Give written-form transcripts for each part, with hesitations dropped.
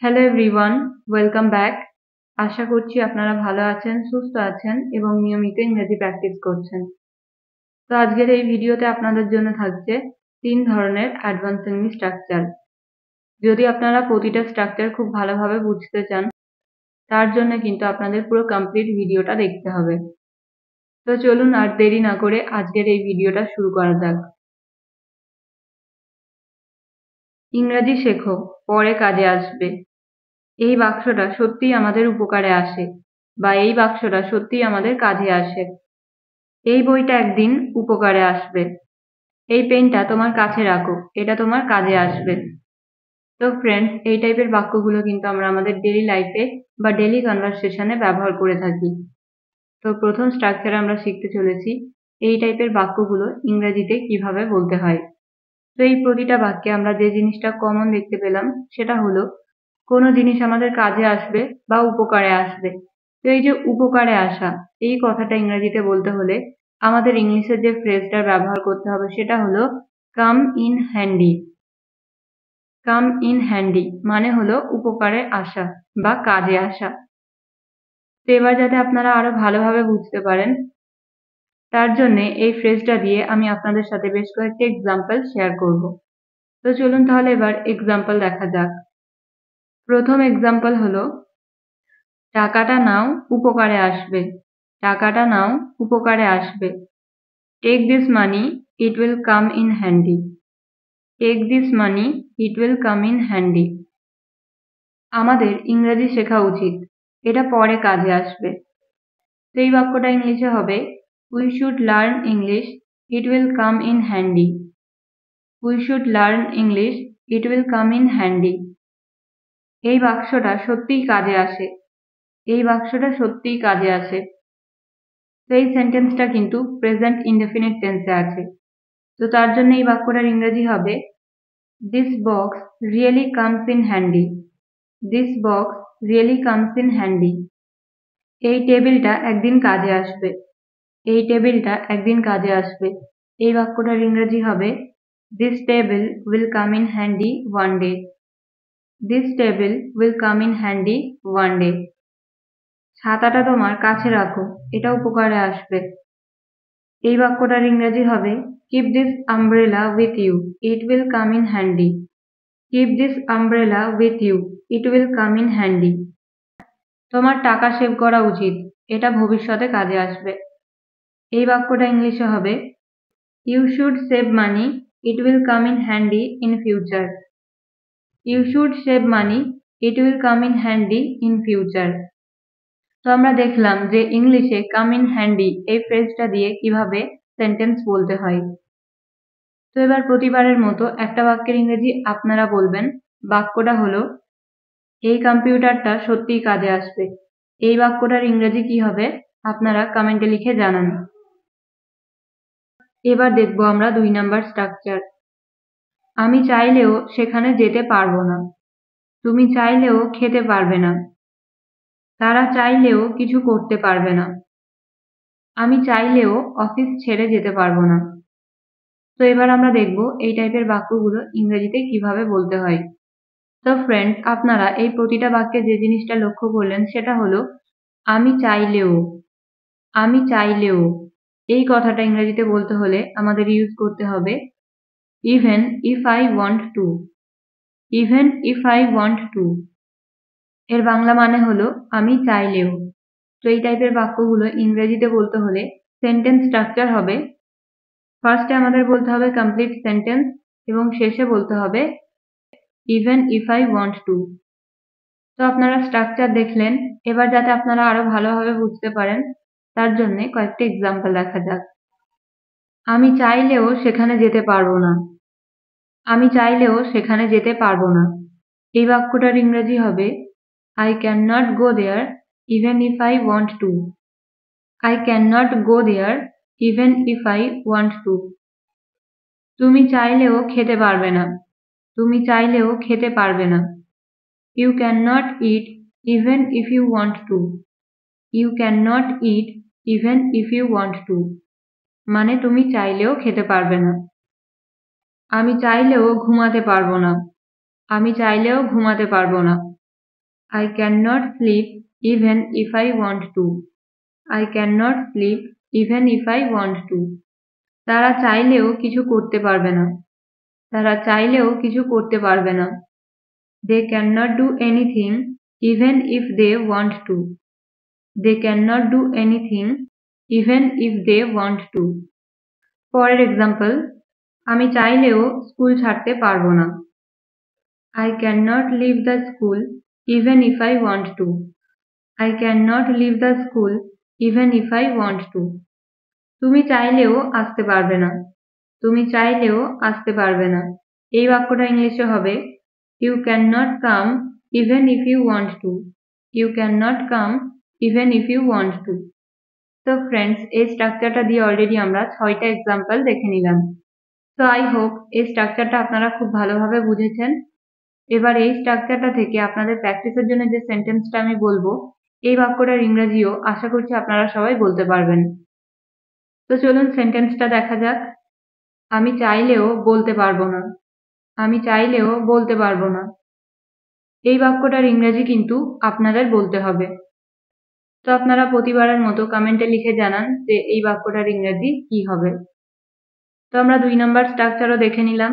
Hello everyone, welcome back. আশা করছি আপনারা ভালো আছেন, সুস্থ আছেন এবং নিয়মিত ইংরেজি প্র্যাকটিস করছেন। তো আজকের এই ভিডিওতে আপনাদের জন্য থাকছে 3 ধরনের অ্যাডভান্স ইংলিশ স্ট্রাকচার। যদি আপনারা প্রতিটা স্ট্রাকচার খুব ভালোভাবে বুঝতে চান, তার জন্য কিন্তু আপনাদের পুরো কমপ্লিট ভিডিওটা দেখতে হবে। তো চলুন আর দেরি না করে আজকের এই ভিডিওটা শুরু করা যাক। ইংরেজি শেখো, পরে কাজে আসবে। এই বাক্সটা সত্যিই আমাদের উপকারে আসে, বা এই বাক্সটা সত্যিই আমাদের কাজে আসে। এই বইটা একদিন উপকারে আসবে। এই পেনটা তোমার কাছে রাখো, এটা তোমার কাজে আসবে। তো ফ্রেন্ডস, এই টাইপের বাক্যগুলো কিন্তু আমরা আমাদের ডেইলি লাইফে বা ডেইলি কনভারসেশনে ব্যবহার করে থাকি। তো প্রথম স্ট্রাকচারে আমরা শিখতে চলেছি এই টাইপের বাক্যগুলো ইংরেজিতে কিভাবে বলতে হয়। তো এই প্রতিটা বাক্যে আমরা যে জিনিসটা কমন দেখতে পেলাম সেটা হলো কোনো জিনিস আমাদের কাজে আসবে বা উপকারে আসবে। তো এই যে উপকারে আসা, এই কথাটা ইংরেজিতে বলতে হলে আমাদের ইংলিশের যে ফ্রেজটার ব্যবহার করতে হবে সেটা হলো come in handy. Come in handy মানে হলো উপকারে আসা বা কাজে আসা। তো এবার যাতে আপনারা আরো ভালোভাবে বুঝতে পারেন, তার জন্য এই ফ্রেজটা দিয়ে আমি আপনাদের সাথে বেশ কয়েকটি এক্সাম্পল শেয়ার করব। তো চলুন তাহলে এবার এক্সাম্পল দেখা যাক। প্রথম এক্সাম্পল হলো টাকাটা নাও, উপকারে আসবে। টাকাটা নাও, উপকারে আসবে। Take this money, it will come in handy. Take this money, it will come in handy. আমাদের ইংরেজি শেখা উচিত, এটা পরে কাজে আসবে। তো এই বাক্যটা ইংলিশে হবে we should learn English, it will come in handy. We should learn English, it will come in handy. এই বাক্সটা সত্যিই কাজে আসে। এই বাক্সটা সত্যিই কাজে আসে। তো এই সেন্টেন্সটা কিন্তু প্রেজেন্ট ইনডেফিনিট টেন্সে আছে। তো তার জন্য এই বাক্যটার ইংরেজি হবে this box really comes in handy. This box really comes in handy. এই টেবিলটা একদিন কাজে আসবে। এই টেবিলটা একদিন কাজে আসবে। এই বাক্যটার ইংরেজি হবে this table will come in handy one day. This table will come in handy one day. ছাতাটা তোমার কাছে রাখো, এটা উপকারে আসবে। এই বাক্যটার ইংরেজি হবে keep this umbrella with you, it will come in handy. Keep this umbrella with you, it will come in handy. তোমার টাকা সেভ করা উচিত, এটা ভবিষ্যতে কাজে আসবে। এই বাক্যটা ইংলিশে হবে you should save money, it will come in handy in future. You should save money, it will come in handy in future. তো আমরা দেখলাম যে ইংলিশে কাম ইন হ্যান্ডি এই ফ্রেজটা দিয়ে কিভাবে সেন্টেন্স বলতে হয়। তো এবার প্রতিবারের মতো একটা বাক্যের ইংরেজি আপনারা বলবেন। বাক্যটা হলো এই কম্পিউটারটা সত্যিই কাজে আসবে। এই বাক্যটার ইংরেজি কি হবে আপনারা কমেন্টে লিখে জানান। এবার দেখবো আমরা 2 নাম্বার স্ট্রাকচার। আমি চাইলেও সেখানে যেতে পারবো না। তুমি চাইলেও খেতে পারবে না। তারা চাইলেও কিছু করতে পারবে না। আমি চাইলেও অফিস ছেড়ে যেতে পারবো না। তো এবার আমরা দেখব এই টাইপের বাক্যগুলো ইংরেজিতে কিভাবে বলতে হয়। তো ফ্রেন্ডস, আপনারা এই প্রতিটা বাক্যে যে জিনিসটা লক্ষ্য করলেন সেটা হলো আমি চাইলেও। আমি চাইলেও এই কথাটা ইংরেজিতে বলতে হলে আমাদের ইউজ করতে হবে even if I want to. Even if I want to এর বাংলা মানে হলো আমি চাইলেও। তো এই টাইপের বাক্যগুলো ইংরেজিতে বলতে হলে সেন্টেন্স স্ট্রাকচার হবে ফার্স্টে আমাদের বলতে হবে কমপ্লিট সেন্টেন্স এবং শেষে বলতে হবে even if I want to. তো আপনারা স্ট্রাকচার দেখলেন। এবার যাতে আপনারা আরো ভালোভাবে বুঝতে পারেন তার জন্য কয়েকটি এক্সাম্পল দেখা যাক। আমি চাইলেও সেখানে যেতে পারবো না। আমি চাইলেও সেখানে যেতে পারবো না। এই বাক্যটার ইংরেজি হবে I cannot go there even if I want to. I cannot go there even if I want to. তুমি চাইলেও খেতে পারবে না। তুমি চাইলেও খেতে পারবে না। You cannot eat even if you want to. You cannot eat even if you want to. মানে তুমি চাইলেও খেতে পারবে না। আমি চাইলেও ঘুমাতে পারবো না। আমি চাইলেও ঘুমাতে পারবো না। I cannot sleep even if I want to. I cannot sleep even if I want to. তারা চাইলেও কিছু করতে পারবে না। তারা চাইলেও কিছু করতে পারবে না। They cannot do anything even if they want to. They cannot do anything even if they want to. পরের এক্সাম্পল, আমি চাইলেও স্কুল ছাড়তে পারবো না। I cannot leave the school even if I want to. I cannot leave the school even if I want to. তুমি চাইলেও আসতে পারবে না। তুমি চাইলেও আসতে পারবে না। এই বাক্যটা ইংলিশে হবে You cannot come even if you want to. You cannot come even if you want to. তো ফ্রেন্ডস, এই স্ট্রাকচারটা দিয়ে অলরেডি আমরা 6টা এক্সাম্পল দেখে নিলাম। তো আই হোপ এই স্ট্রাকচারটা আপনারা খুব ভালোভাবে বুঝেছেন। এবার এই স্ট্রাকচারটা থেকে আপনাদের প্র্যাকটিসের জন্য যে সেন্টেন্সটা আমি বলবো, এই বাক্যটার ইংরেজিও আশা করছি আপনারা সবাই বলতে পারবেন। তো চলুন সেন্টেন্সটা দেখা যাক। আমি চাইলেও বলতে পারবো না। আমি চাইলেও বলতে পারবো না। এই বাক্যটার ইংরেজি কিন্তু আপনাদের বলতে হবে। তো আপনারা প্রতিবারের মতো কমেন্টে লিখে জানান যে এই বাক্যটার ইংরেজি কি হবে। তো আমরা 2 নাম্বার স্ট্রাকচারও দেখে নিলাম।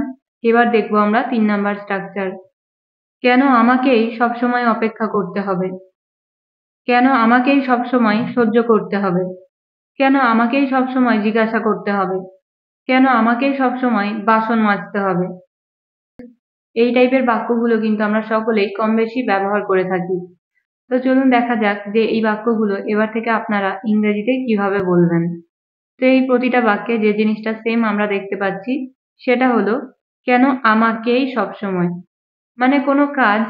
এবার দেখবো আমরা 3 নাম্বার স্ট্রাকচার। কেন আমাকেই সবসময় অপেক্ষা করতে হবে? কেন আমাকেই সবসময় সহ্য করতে হবে? কেন আমাকেই সবসময় জিজ্ঞাসা করতে হবে? কেন আমাকেই সবসময় বাসন মাজতে হবে? এই টাইপের বাক্যগুলো কিন্তু আমরা সকলেই কম বেশি ব্যবহার করে থাকি। তো চলুন দেখা যাক যে এই বাক্যগুলো এবার থেকে আপনারা ইংরেজিতে কিভাবে বলবেন। তো এই প্রতিটা বাক্যে যে জিনিসটা সেম আমরা দেখতে পাচ্ছি সেটা হলো কেন আমাকেই সবসময়, মানে কোনো কাজ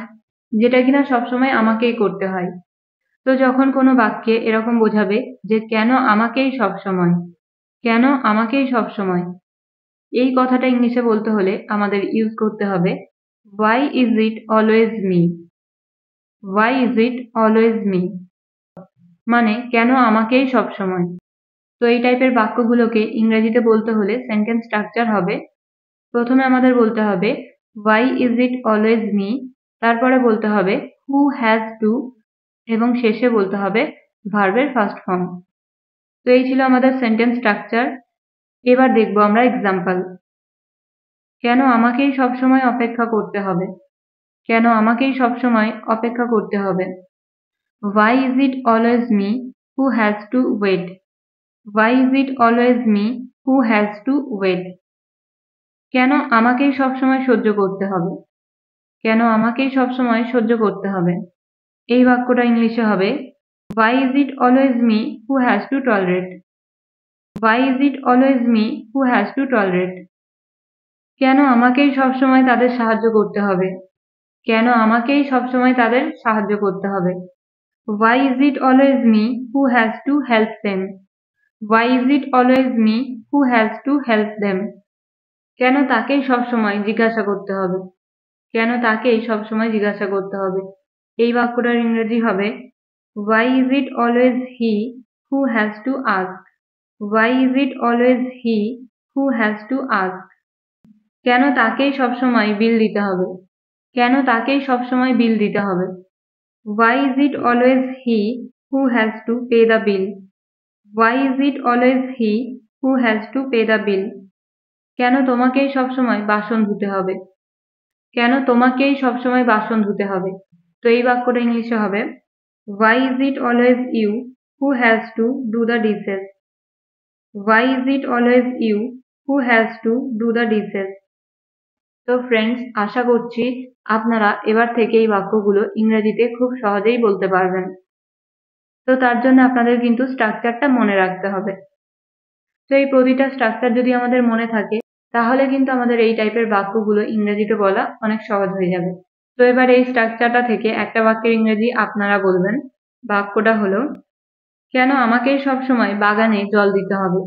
যেটা কিনা সবসময় আমাকেই করতে হয়। তো যখন কোনো বাক্যে এরকম বোঝাবে যে কেন আমাকেই সবসময়, কেন আমাকেই সবসময়, এই কথাটা ইংলিশে বলতে হলে আমাদের ইউজ করতে হবে why is it always me? Why is it always me? মানে কেন আমাকেই সবসময়। তো এই টাইপের বাক্যগুলোকে ইংরেজিতে বলতে হলে সেন্টেন্স স্ট্রাকচার হবে, প্রথমে আমাদের বলতে হবে why is it always me, তারপরে বলতে হবে who has to, এবং শেষে বলতে হবে ভার্বের ফার্স্ট ফর্ম। তো এই ছিল আমাদের সেন্টেন্স স্ট্রাকচার। এবার দেখবো আমরা এক্সাম্পল। কেন আমাকেই সবসময় অপেক্ষা করতে হবে? কেন আমাকেই সবসময় অপেক্ষা করতে হবে? Why is it always me who has to wait? Why is it always me who has to wait? কেন আমাকেই সবসময় সহ্য করতে হবে? কেন আমাকেই সবসময় সহ্য করতে হবে? এই বাক্যটা ইংলিশে হবে Why is it always me who has to tolerate? Why is it always me who has to tolerate? কেন আমাকেই সবসময় তাদের সাহায্য করতে হবে? কেন আমাকেই সবসময় তাদের সাহায্য করতে হবে? Why is it always me who has to help them? Why is it always me who has to help them? কেন তাকেই সবসময় জিজ্ঞাসা করতে হবে? কেন তাকেই সবসময় জিজ্ঞাসা করতে হবে? এই বাক্যটার ইংরেজি হবে Why is it always he who has to ask? Why is it always he who has to ask? কেন তাকেই সবসময় বিল দিতে হবে? কেন তাকেই সবসময় বিল দিতে হবে? Why is it always he who has to pay the bill? Why is it always he who has to pay the bill? কেন তোমাকেই সবসময় বাসন ধুতে হবে? কেন তোমাকেই সবসময় বাসন ধুতে হবে? তো এই বাক্যটা ইংলিশে হবে Why is it always you who has to do the dishes? Why is it always you who has to do the dishes? তো ফ্রেন্ডস, আশা করছি আপনারা এবার থেকে এই বাক্যগুলো ইংরেজিতে খুব সহজেই বলতে পারবেন। তো তার জন্য আপনাদের কিন্তু স্ট্রাকচারটা মনে রাখতে হবে। তো এই প্রতিটা স্ট্রাকচার যদি আমাদের মনে থাকে তাহলে কিন্তু আমাদের এই টাইপের বাক্যগুলো ইংরেজিতে বলা অনেক সহজ হয়ে যাবে। তো এবার এই স্ট্রাকচারটা থেকে একটা বাক্যের ইংরেজি আপনারা বলবেন। বাক্যটা হলো কেন আমাকেই সবসময় বাগানে জল দিতে হবে?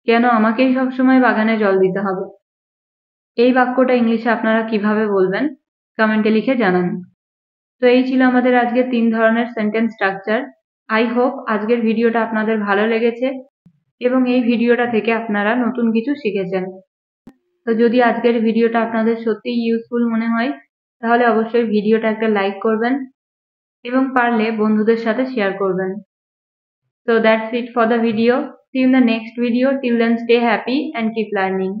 কেন আমাকেই সবসময় বাগানে জল দিতে হবে? এই বাক্যটা ইংলিশে আপনারা কিভাবে বলবেন কমেন্টে লিখে জানান। তো এই ছিল আমাদের আজকে 3 ধরনের সেন্টেন্স স্ট্রাকচার। আই হোপ আজকের ভিডিওটা আপনাদের ভালো লেগেছে এবং এই ভিডিওটা থেকে আপনারা নতুন কিছু শিখেছেন। তো যদি আজকের ভিডিওটা আপনাদের সত্যিই ইউজফুল মনে হয় তাহলে অবশ্যই ভিডিওটা একটা লাইক করবেন এবং পারলে বন্ধুদের সাথে শেয়ার করবেন। So that's it for the video. See you in the next video. Till then, stay happy and keep learning.